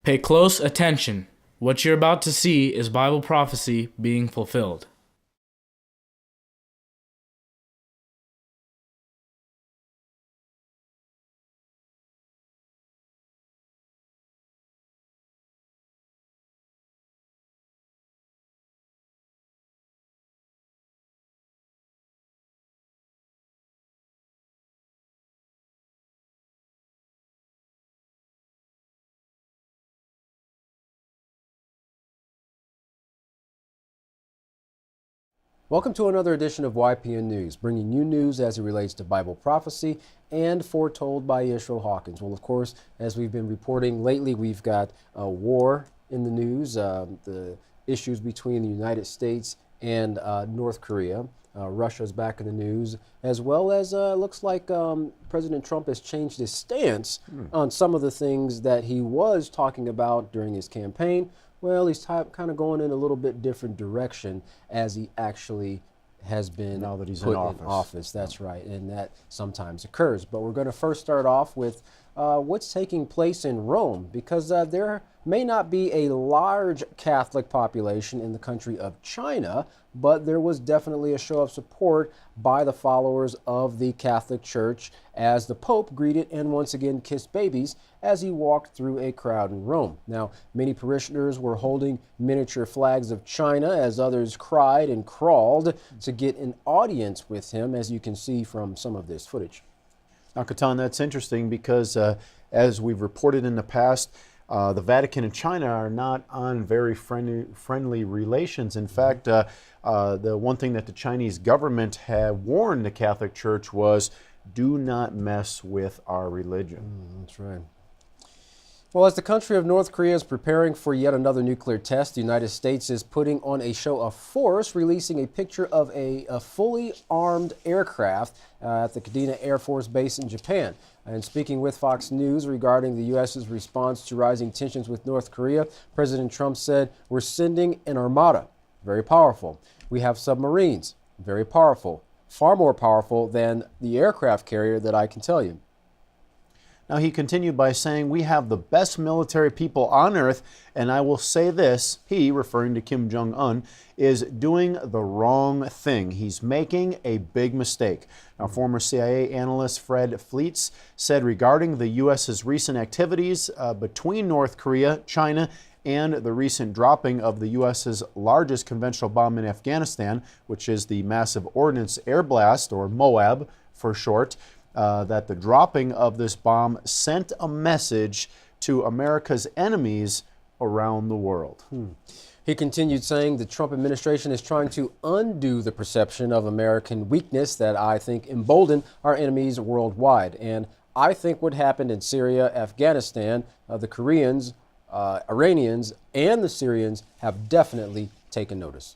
Pay close attention. What you're about to see is Bible prophecy being fulfilled. Welcome to another edition of YPN News, bringing you news as it relates to Bible prophecy and foretold by Israel Hawkins. Well, of course, as we've been reporting lately, we've got a war in the news, the issues between the United States and North Korea. Russia's back in the news, as well as looks like President Trump has changed his stance on some of the things that he was talking about during his campaign. Well, he's kind of going in a little bit different direction as he actually has been now that he's put in office. That's right, and that sometimes occurs. But we're going to first start off with what's taking place in Rome, because there may not be a large Catholic population in the country of China, but there was definitely a show of support by the followers of the Catholic Church as the Pope greeted and once again kissed babies as he walked through a crowd in Rome. Now, many parishioners were holding miniature flags of China as others cried and crawled to get an audience with him, as you can see from some of this footage. Now, Katan, that's interesting because as we've reported in the past, the Vatican and China are not on very friendly relations. In fact, the one thing that the Chinese government had warned the Catholic Church was, do not mess with our religion. That's right. Well, as the country of North Korea is preparing for yet another nuclear test, the United States is putting on a show of force, releasing a picture of a fully armed aircraft at the Kadena Air Force Base in Japan. And speaking with Fox News regarding the U.S.'s response to rising tensions with North Korea, President Trump said, "We're sending an armada, very powerful. We have submarines, very powerful, far more powerful than the aircraft carrier that I can tell you." Now, he continued by saying, "We have the best military people on earth, and I will say this," he, referring to Kim Jong-un, "is doing the wrong thing. He's making a big mistake." Now, former CIA analyst Fred Fleets said regarding the U.S.'s recent activities between North Korea, China, and the recent dropping of the U.S.'s largest conventional bomb in Afghanistan, which is the Massive Ordnance Air Blast, or MOAB for short, that the dropping of this bomb sent a message to America's enemies around the world. He continued saying the Trump administration is trying to undo the perception of American weakness that I think emboldened our enemies worldwide. And I think what happened in Syria, Afghanistan, the Koreans, Iranians, and the Syrians have definitely taken notice.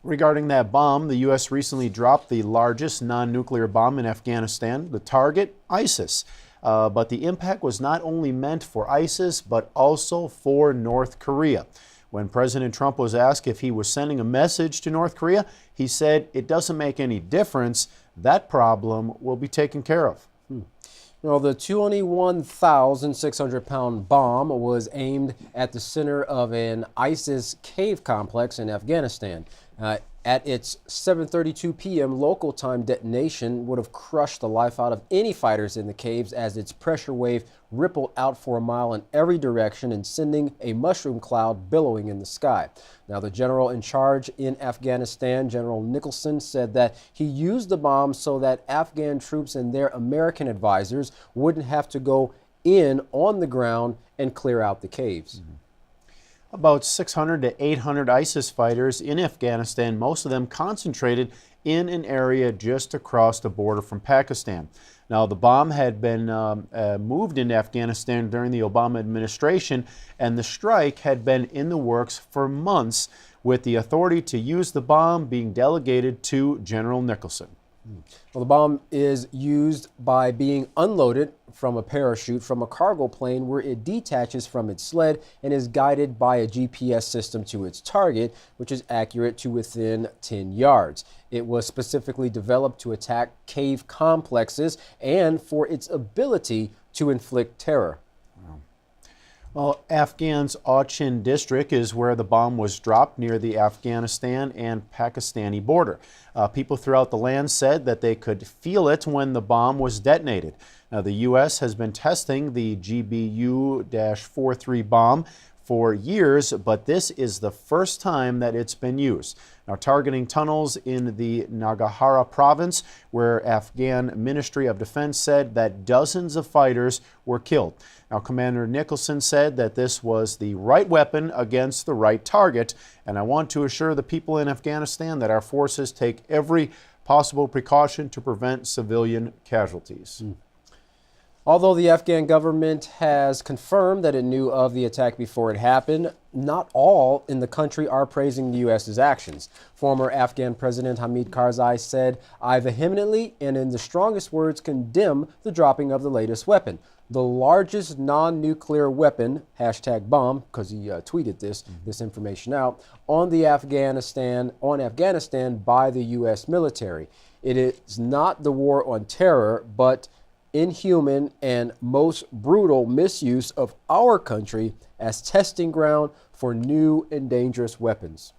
Regarding that bomb, the U.S. recently dropped the largest non-nuclear bomb in Afghanistan, the target, ISIS. But the impact was not only meant for ISIS, but also for North Korea. When President Trump was asked if he was sending a message to North Korea, he said, "It doesn't make any difference. That problem will be taken care of." Well, the 21,600-pound bomb was aimed at the center of an ISIS cave complex in Afghanistan. At its 7:32 p.m. local time, detonation would have crushed the life out of any fighters in the caves as its pressure wave rippled out for a mile in every direction and sending a mushroom cloud billowing in the sky. Now, the general in charge in Afghanistan, General Nicholson, said that he used the bomb so that Afghan troops and their American advisors wouldn't have to go in on the ground and clear out the caves. About 600 to 800 ISIS fighters in Afghanistan, most of them concentrated in an area just across the border from Pakistan. Now, the bomb had been moved into Afghanistan during the Obama administration, and the strike had been in the works for months, with the authority to use the bomb being delegated to General Nicholson. Well, the bomb is used by being unloaded from a parachute from a cargo plane where it detaches from its sled and is guided by a GPS system to its target, which is accurate to within 10 yards. It was specifically developed to attack cave complexes and for its ability to inflict terror. Well, Afghan's Achin district is where the bomb was dropped near the Afghanistan and Pakistani border. People throughout the land said that they could feel it when the bomb was detonated. Now, the U.S. has been testing the GBU-43 bomb for years, but this is the first time that it's been used. Now, targeting tunnels in the Nangarhar province, where Afghan Ministry of Defense said that dozens of fighters were killed. Now, Commander Nicholson said that this was the right weapon against the right target, and I want to assure the people in Afghanistan that our forces take every possible precaution to prevent civilian casualties. Although the Afghan government has confirmed that it knew of the attack before it happened, not all in the country are praising the U.S.'s actions. Former Afghan President Hamid Karzai said, "I vehemently and in the strongest words condemn the dropping of the latest weapon. The largest non-nuclear weapon, #bomb," because he tweeted this information out, on Afghanistan by the U.S. military. It is not the war on terror, but inhuman and most brutal misuse of our country as testing ground for new and dangerous weapons.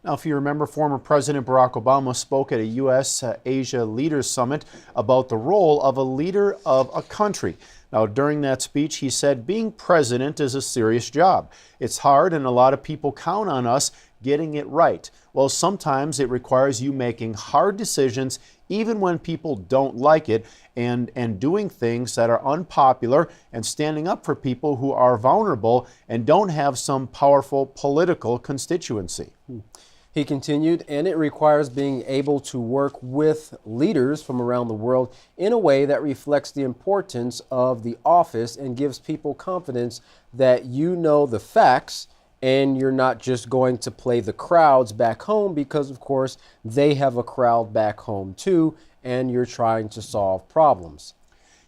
Now, if you remember, former President Barack Obama spoke at a U.S. Asia Leaders Summit about the role of a leader of a country. Now, during that speech, he said, "Being president is a serious job. It's hard, and a lot of people count on us getting it right. Well, sometimes it requires you making hard decisions, even when people don't like it, and doing things that are unpopular and standing up for people who are vulnerable and don't have some powerful political constituency." He continued, and it requires being able to work with leaders from around the world in a way that reflects the importance of the office and gives people confidence that you know the facts and you're not just going to play the crowds back home, because, of course, they have a crowd back home too, and you're trying to solve problems.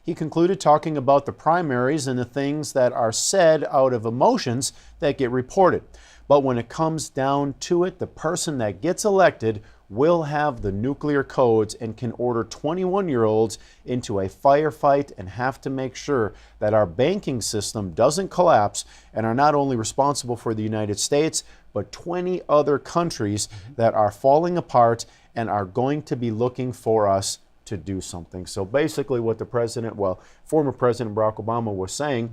He concluded talking about the primaries and the things that are said out of emotions that get reported. But when it comes down to it, the person that gets elected will have the nuclear codes and can order 21-year-olds into a firefight and have to make sure that our banking system doesn't collapse and are not only responsible for the United States, but 20 other countries that are falling apart and are going to be looking for us to do something. So basically what the former President Barack Obama was saying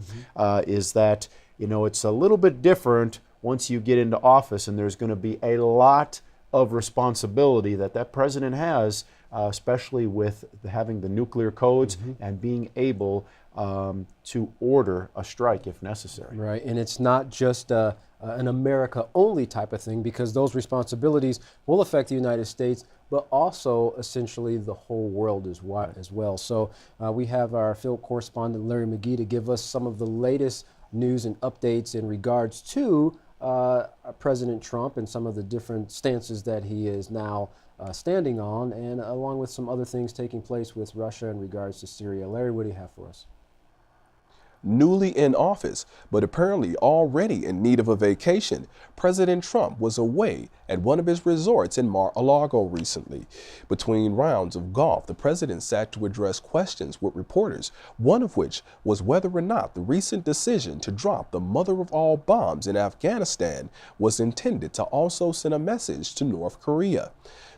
is that, it's a little bit different once you get into office, and there's going to be a lot of responsibility that president has, especially with having the nuclear codes and being able to order a strike if necessary. Right, and it's not just an America-only type of thing, because those responsibilities will affect the United States, but also essentially the whole world as well. So we have our field correspondent Larry McGee to give us some of the latest news and updates in regards to President Trump and some of the different stances that he is now standing on, and along with some other things taking place with Russia in regards to Syria. Larry, what do you have for us? Newly in office, but apparently already in need of a vacation, President Trump was away at one of his resorts in Mar-a-Lago recently. Between rounds of golf, the president sat to address questions with reporters, one of which was whether or not the recent decision to drop the mother of all bombs in Afghanistan was intended to also send a message to North Korea.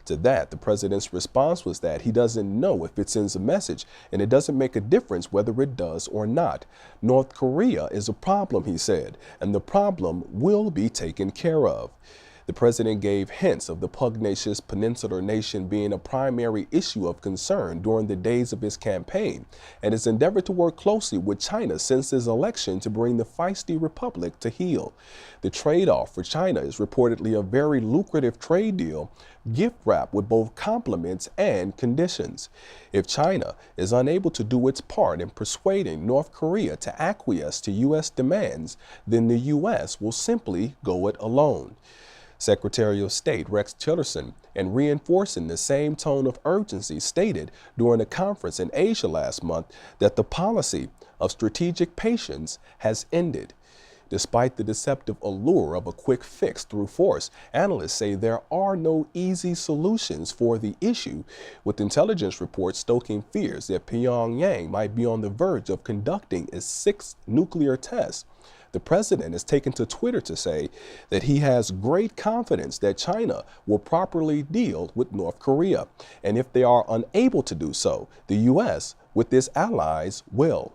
To that, the president's response was that he doesn't know if it sends a message, and it doesn't make a difference whether it does or not. North Korea is a problem, he said, and the problem will be taken care of. The president gave hints of the pugnacious peninsular nation being a primary issue of concern during the days of his campaign, and has endeavored to work closely with China since his election to bring the feisty republic to heel. The trade-off for China is reportedly a very lucrative trade deal, gift-wrapped with both compliments and conditions. If China is unable to do its part in persuading North Korea to acquiesce to U.S. demands, then the U.S. will simply go it alone. Secretary of State Rex Tillerson, in reinforcing the same tone of urgency, stated during a conference in Asia last month that the policy of strategic patience has ended. Despite the deceptive allure of a quick fix through force, analysts say there are no easy solutions for the issue, with intelligence reports stoking fears that Pyongyang might be on the verge of conducting its sixth nuclear test. The president has taken to Twitter to say that he has great confidence that China will properly deal with North Korea, and if they are unable to do so, the U.S., with its allies, will.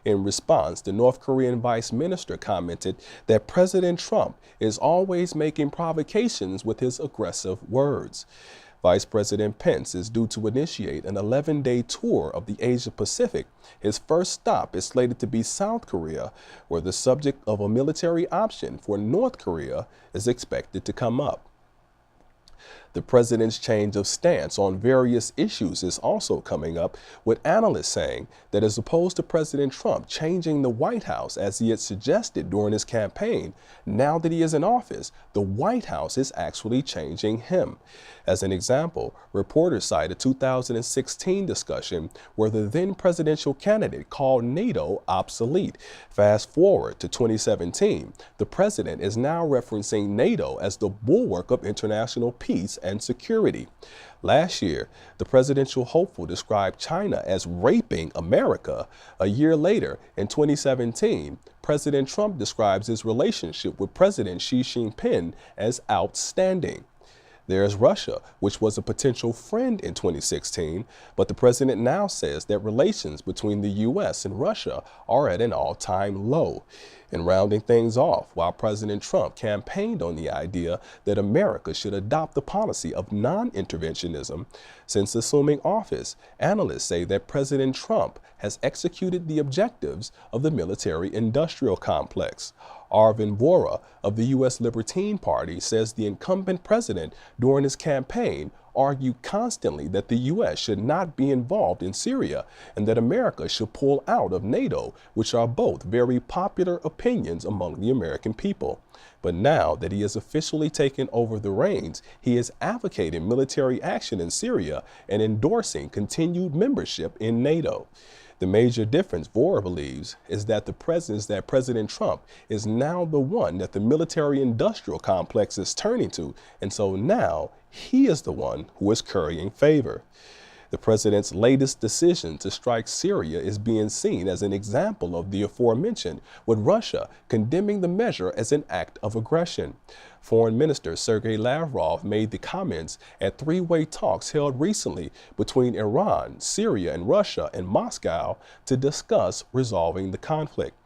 In response, the North Korean vice minister commented that President Trump is always making provocations with his aggressive words. Vice President Pence is due to initiate an 11-day tour of the Asia Pacific. His first stop is slated to be South Korea, where the subject of a military option for North Korea is expected to come up. The president's change of stance on various issues is also coming up, with analysts saying that as opposed to President Trump changing the White House as he had suggested during his campaign, now that he is in office, the White House is actually changing him. As an example, reporters cite a 2016 discussion where the then presidential candidate called NATO obsolete. Fast forward to 2017, the president is now referencing NATO as the bulwark of international peace and security. Last year, the presidential hopeful described China as raping America. A year later, in 2017, President Trump describes his relationship with President Xi Jinping as outstanding. There's Russia, which was a potential friend in 2016, but the president now says that relations between the U.S. and Russia are at an all-time low. And rounding things off, while President Trump campaigned on the idea that America should adopt the policy of non-interventionism, since assuming office, analysts say that President Trump has executed the objectives of the military-industrial complex. Arvind Vohra of the U.S. Libertine Party says the incumbent president during his campaign argued constantly that the U.S. should not be involved in Syria and that America should pull out of NATO, which are both very popular opinions among the American people. But now that he has officially taken over the reins, he is advocating military action in Syria and endorsing continued membership in NATO. The major difference, Vohra believes, is that President Trump is now the one that the military-industrial complex is turning to, and so now he is the one who is currying favor. The president's latest decision to strike Syria is being seen as an example of the aforementioned, with Russia condemning the measure as an act of aggression. Foreign Minister Sergei Lavrov made the comments at three-way talks held recently between Iran, Syria, and Russia in Moscow to discuss resolving the conflict.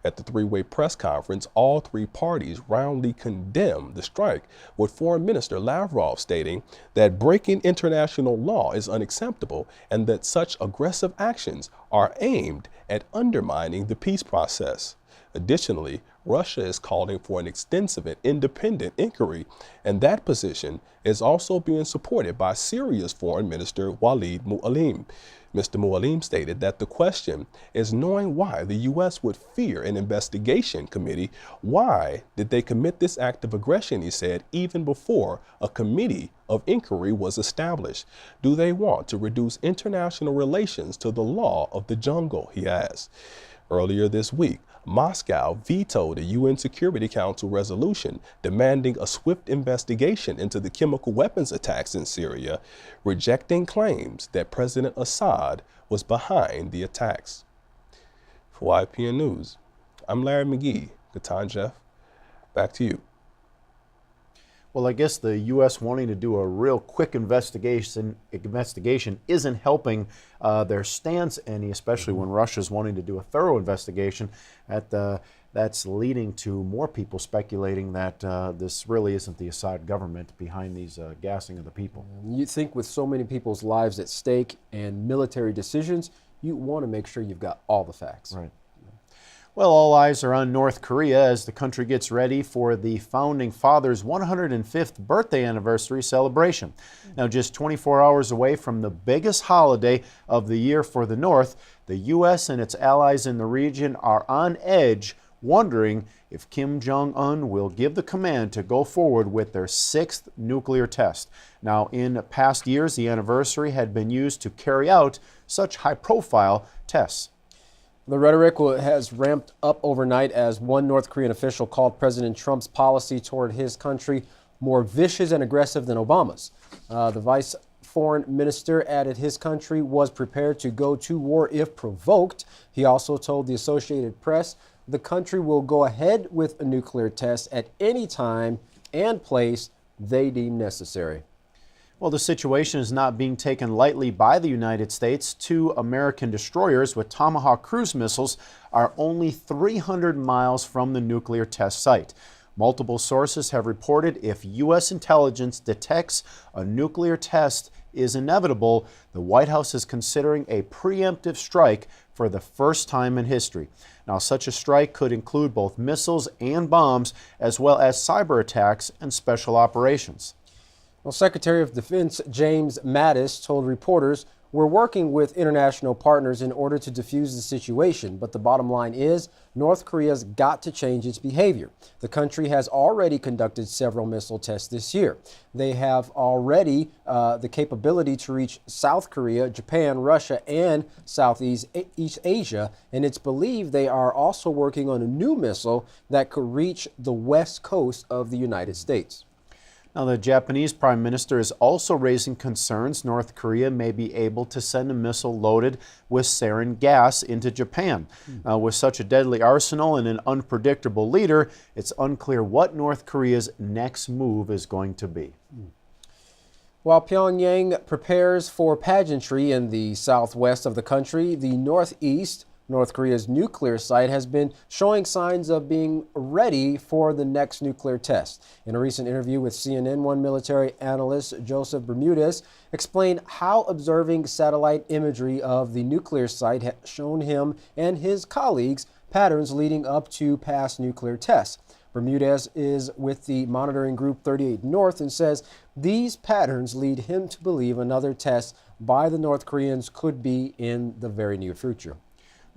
At the three-way press conference, all three parties roundly condemned the strike, with Foreign Minister Lavrov stating that breaking international law is unacceptable and that such aggressive actions are aimed at undermining the peace process. Additionally, Russia is calling for an extensive and independent inquiry, and that position is also being supported by Syria's Foreign Minister Walid Mu'allim. Mr. Mu'allim stated that the question is knowing why the U.S. would fear an investigation committee. Why did they commit this act of aggression, he said, even before a committee of inquiry was established? Do they want to reduce international relations to the law of the jungle, he asked. Earlier this week, Moscow vetoed a UN Security Council resolution demanding a swift investigation into the chemical weapons attacks in Syria, rejecting claims that President Assad was behind the attacks. For YPN News, I'm Larry McGee. Gatan Jeff, back to you. Well, I guess the U.S. wanting to do a real quick investigation isn't helping their stance any, especially when Russia's wanting to do a thorough investigation. That's leading to more people speculating that this really isn't the Assad government behind these gassing of the people. You think with so many people's lives at stake and military decisions, you want to make sure you've got all the facts. Right. Well, all eyes are on North Korea as the country gets ready for the Founding Fathers' 105th birthday anniversary celebration. Now, just 24 hours away from the biggest holiday of the year for the North, the U.S. and its allies in the region are on edge, wondering if Kim Jong-un will give the command to go forward with their sixth nuclear test. Now, in past years, the anniversary had been used to carry out such high-profile tests. The rhetoric has ramped up overnight as one North Korean official called President Trump's policy toward his country more vicious and aggressive than Obama's. The vice foreign minister added his country was prepared to go to war if provoked. He also told the Associated Press the country will go ahead with a nuclear test at any time and place they deem necessary. Well, the situation is not being taken lightly by the United States. 2 American destroyers with Tomahawk cruise missiles are only 300 miles from the nuclear test site. Multiple sources have reported if U.S. intelligence detects a nuclear test is inevitable, the White House is considering a preemptive strike for the first time in history. Now, such a strike could include both missiles and bombs, as well as cyber attacks and special operations. Well, Secretary of Defense James Mattis told reporters, "We're working with international partners in order to defuse the situation, but the bottom line is North Korea's got to change its behavior. The country has already conducted several missile tests this year. They have already the capability to reach South Korea, Japan, Russia, and Southeast Asia, and it's believed they are also working on a new missile that could reach the west coast of the United States." Now, the Japanese Prime Minister is also raising concerns North Korea may be able to send a missile loaded with sarin gas into Japan. With such a deadly arsenal and an unpredictable leader, it's unclear what North Korea's next move is going to be. While Pyongyang prepares for pageantry in the southwest of the country, the northeast, North Korea's nuclear site, has been showing signs of being ready for the next nuclear test. In a recent interview with CNN, one military analyst, Joseph Bermudez, explained how observing satellite imagery of the nuclear site had shown him and his colleagues patterns leading up to past nuclear tests. Bermudez is with the monitoring group 38 North and says these patterns lead him to believe another test by the North Koreans could be in the very near future.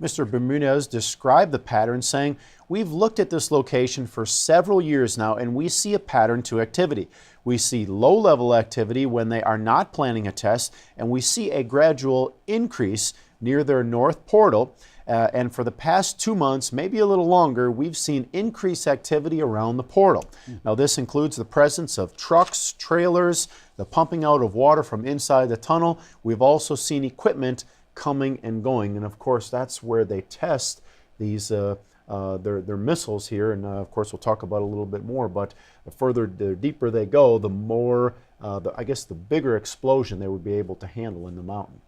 Mr. Bermudez described the pattern, saying, "We've looked at this location for several years now, and we see a pattern to activity. We see low-level activity when they are not planning a test, and we see a gradual increase near their north portal. And for the past 2 months, maybe a little longer, we've seen increased activity around the portal." Now, this includes the presence of trucks, trailers, the pumping out of water from inside the tunnel. We've also seen equipment coming and going, and of course that's where they test these their missiles here, and of course we'll talk about a little bit more, but the deeper they go, the more I guess the bigger explosion they would be able to handle in the mountain.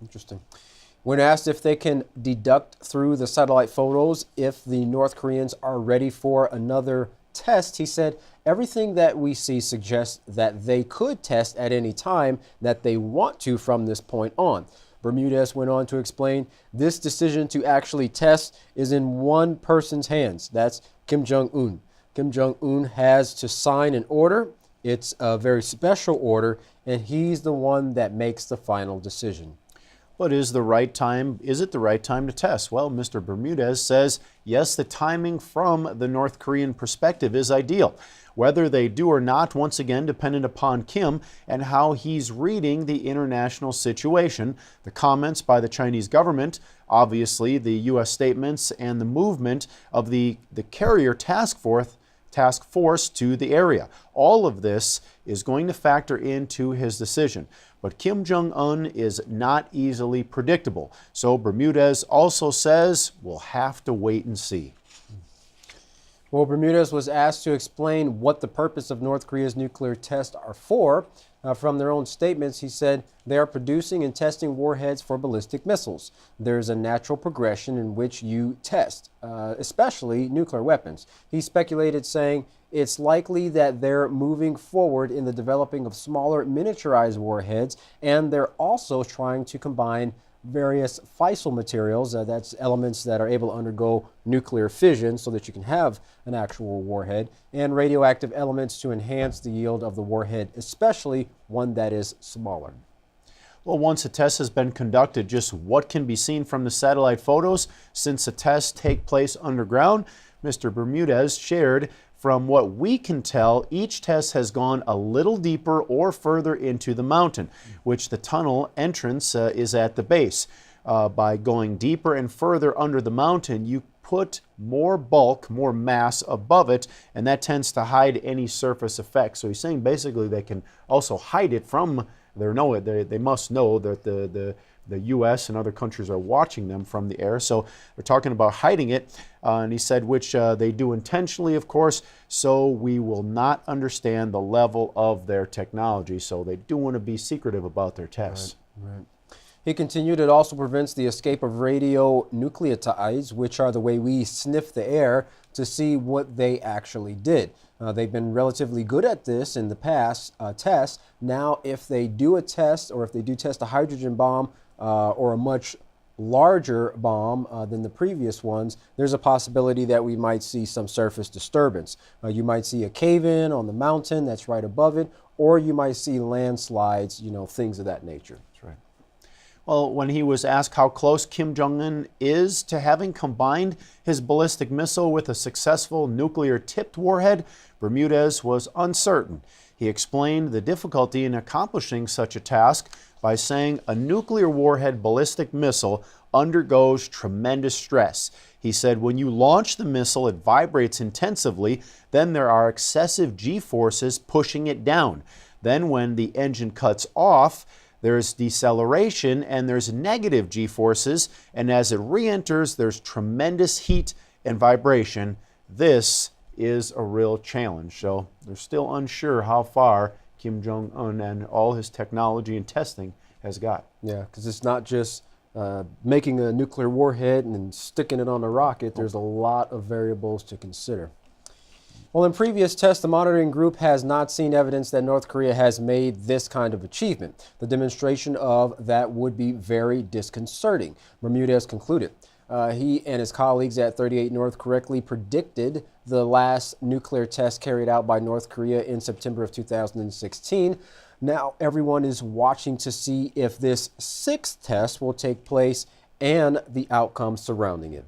Interesting. When asked if they can deduct through the satellite photos if the North Koreans are ready for another test, he said, "Everything that we see suggests that they could test at any time that they want to from this point on." Bermudez went on to explain this decision to actually test is in one person's hands. That's Kim Jong-un. Kim Jong-un has to sign an order. It's a very special order, and he's the one that makes the final decision. But is it the right time to test? Well, Mr. Bermudez says, yes, the timing from the North Korean perspective is ideal. Whether they do or not, once again, dependent upon Kim and how he's reading the international situation. The comments by the Chinese government, obviously the U.S. statements, and the movement of the carrier task force to the area. All of this is going to factor into his decision. But Kim Jong-un is not easily predictable. So Bermudez also says we'll have to wait and see. Well, Bermudez was asked to explain what the purpose of North Korea's nuclear tests are for. From their own statements, he said they are producing and testing warheads for ballistic missiles. There's a natural progression in which you test, especially nuclear weapons. He speculated, saying it's likely that they're moving forward in the developing of smaller miniaturized warheads, and they're also trying to combine various fissile materials, that's elements that are able to undergo nuclear fission so that you can have an actual warhead, and radioactive elements to enhance the yield of the warhead, especially one that is smaller. Well, once a test has been conducted, just what can be seen from the satellite photos since the tests take place underground? Mr. Bermudez shared, from what we can tell, each test has gone a little deeper or further into the mountain, which the tunnel entrance is at the base. by going deeper and further under the mountain, you put more bulk, more mass above it, and that tends to hide any surface effects. So he's saying basically they can also hide it from they must know that the U.S. and other countries are watching them from the air. So they're talking about hiding it, and he said, which they do intentionally, of course, so we will not understand the level of their technology. So they do want to be secretive about their tests. Right. He continued, it also prevents the escape of radionuclides, which are the way we sniff the air to see what they actually did. They've been relatively good at this in the past tests. Now, if they do a test, or if they do test a hydrogen bomb or a much larger bomb than the previous ones, there's a possibility that we might see some surface disturbance. You might see a cave-in on the mountain that's right above it, or you might see landslides, things of that nature. That's right. Well, when he was asked how close Kim Jong-un is to having combined his ballistic missile with a successful nuclear-tipped warhead, Bermudez was uncertain. He explained the difficulty in accomplishing such a task by saying a nuclear warhead ballistic missile undergoes tremendous stress. He said when you launch the missile, it vibrates intensively. Then there are excessive G-forces pushing it down. Then when the engine cuts off, there's deceleration and there's negative G-forces, and as it re-enters, there's tremendous heat and vibration. This is a real challenge. So they're still unsure how far Kim Jong-un and all his technology and testing has got. Yeah, because it's not just making a nuclear warhead and sticking it on a rocket. There's a lot of variables to consider. Well, in previous tests, the monitoring group has not seen evidence that North Korea has made this kind of achievement. The demonstration of that would be very disconcerting, Bermudez concluded. He and his colleagues at 38 North correctly predicted the last nuclear test carried out by North Korea in September of 2016. Now everyone is watching to see if this sixth test will take place and the outcome surrounding it.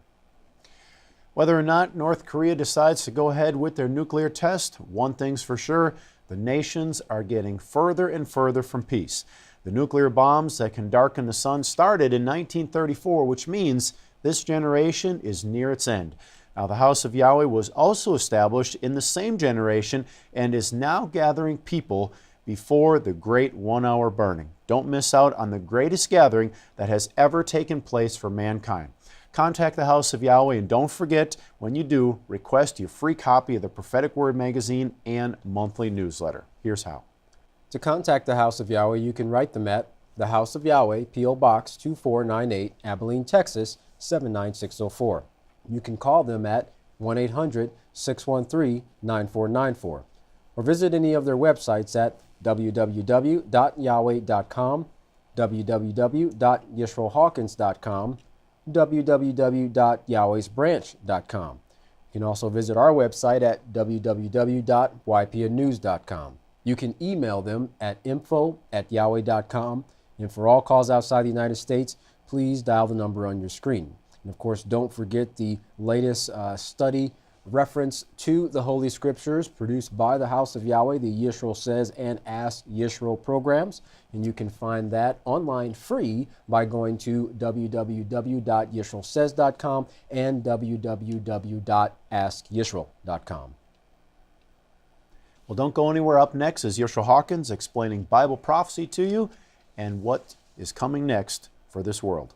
Whether or not North Korea decides to go ahead with their nuclear test, one thing's for sure, the nations are getting further and further from peace. The nuclear bombs that can darken the sun started in 1934, which means this generation is near its end. Now, the House of Yahweh was also established in the same generation and is now gathering people before the great 1 hour burning. Don't miss out on the greatest gathering that has ever taken place for mankind. Contact the House of Yahweh, and don't forget, when you do, request your free copy of the Prophetic Word magazine and monthly newsletter. Here's how. To contact the House of Yahweh, you can write them at the House of Yahweh, P.O. Box 2498, Abilene, Texas 79604. You can call them at 1-800-613-9494 or visit any of their websites at www.yahweh.com, www.yisroelhawkins.com, www.yahwehsbranch.com. You can also visit our website at www.ypnnews.com. You can email them at info@yahweh.com. And for all calls outside the United States, please dial the number on your screen. And of course, don't forget the latest study reference to the Holy Scriptures produced by the House of Yahweh, the Yisroel Says and Ask Yisroel programs. And you can find that online free by going to www.yisroelsays.com and www.askyisroel.com. Well, don't go anywhere. Up next is Yisroel Hawkins explaining Bible prophecy to you and what is coming next for this world.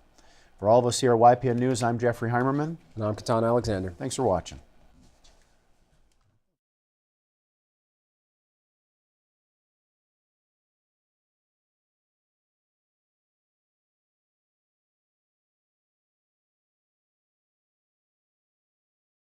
For all of us here at YPN News, I'm Jeffrey Heimerman. And I'm Katan Alexander. Thanks for watching.